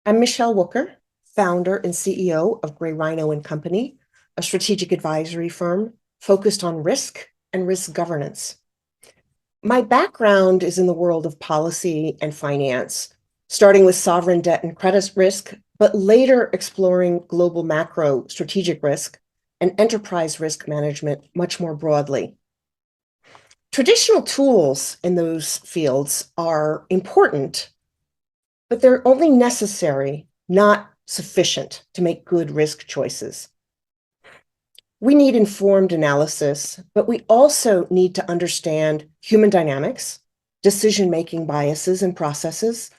I'm Michele Wucker, founder and CEO of Gray Rhino and Company, a strategic advisory firm focused on risk and risk governance. My background is in the world of policy and finance, starting with sovereign debt and credit risk, but later exploring global macro strategic risk and enterprise risk management much more broadly. Traditional tools in those fields are important, but they're only necessary, not sufficient to make good risk choices. We need informed analysis, but we also need to understand human dynamics, decision-making biases and processes,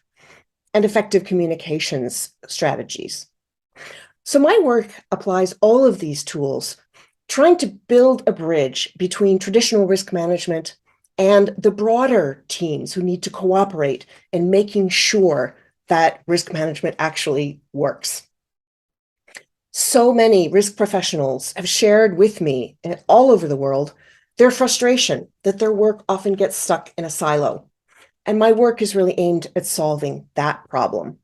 and effective communications strategies. So my work applies all of these tools, trying to build a bridge between traditional risk management and the broader teams who need to cooperate in making sure that risk management actually works. So many risk professionals have shared with me all over the world their frustration that their work often gets stuck in a silo. And my work is really aimed at solving that problem.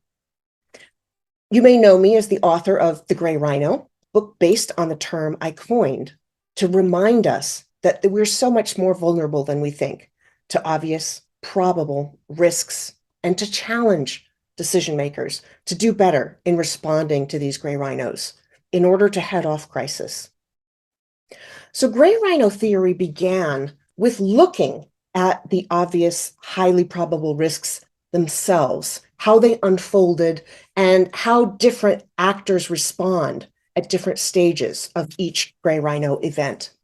You may know me as the author of The Gray Rhino, book based on the term I coined to remind us that we're so much more vulnerable than we think to obvious, probable risks and to challenge decision makers to do better in responding to these gray rhinos in order to head off crisis. So gray rhino theory began with looking at the obvious, highly probable risks themselves, how they unfolded, and how different actors respond at different stages of each gray rhino event.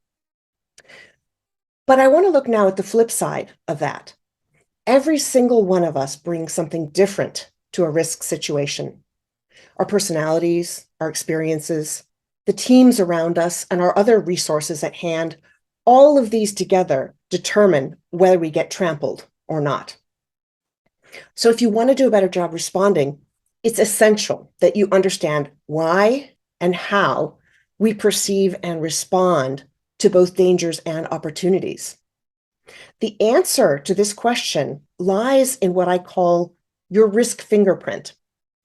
But I want to look now at the flip side of that. Every single one of us brings something different to a risk situation. Our personalities, our experiences, the teams around us, and our other resources at hand, all of these together determine whether we get trampled or not. So if you want to do a better job responding, it's essential that you understand why and how we perceive and respond to both dangers and opportunities. The answer to this question lies in what I call your risk fingerprint.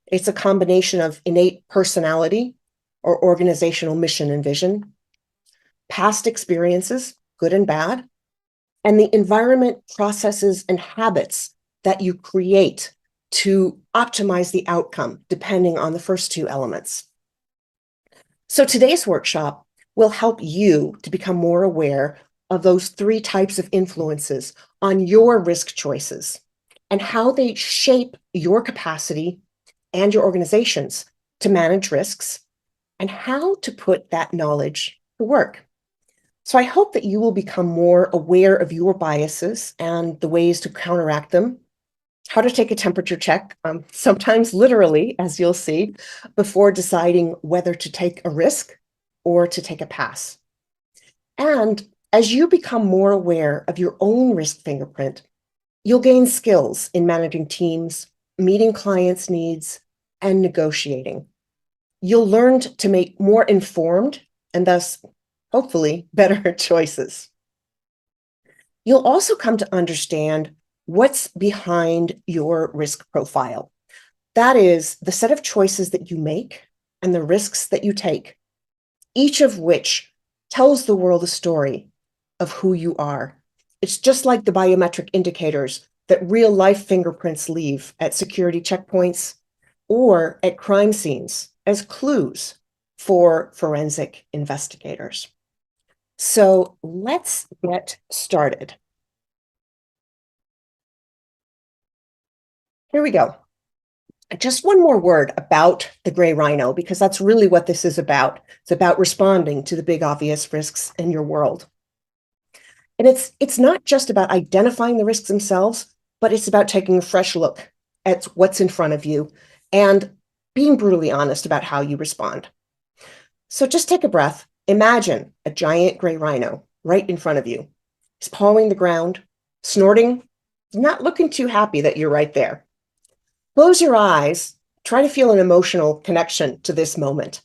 It's a combination of innate personality or organizational mission and vision, past experiences, good and bad, and the environment, processes, and habits that you create to optimize the outcome, depending on the first two elements. So today's workshop will help you to become more aware of those three types of influences on your risk choices and how they shape your capacity and your organizations to manage risks and how to put that knowledge to work. So I hope that you will become more aware of your biases and the ways to counteract them, how to take a temperature check, sometimes literally, as you'll see, before deciding whether to take a risk or to take a pass. And as you become more aware of your own risk fingerprint, you'll gain skills in managing teams, meeting clients' needs, and negotiating. You'll learn to make more informed and thus, hopefully, better choices. You'll also come to understand what's behind your risk profile. That is the set of choices that you make and the risks that you take, each of which tells the world a story of who you are. It's just like the biometric indicators that real-life fingerprints leave at security checkpoints or at crime scenes as clues for forensic investigators. So let's get started. Here we go. Just one more word about the gray rhino, because that's really what this is about. It's about responding to the big obvious risks in your world. And it's not just about identifying the risks themselves, but it's about taking a fresh look at what's in front of you and being brutally honest about how you respond. So just take a breath. Imagine a giant gray rhino right in front of you. He's pawing the ground, snorting, not looking too happy that you're right there. Close your eyes. Try to feel an emotional connection to this moment.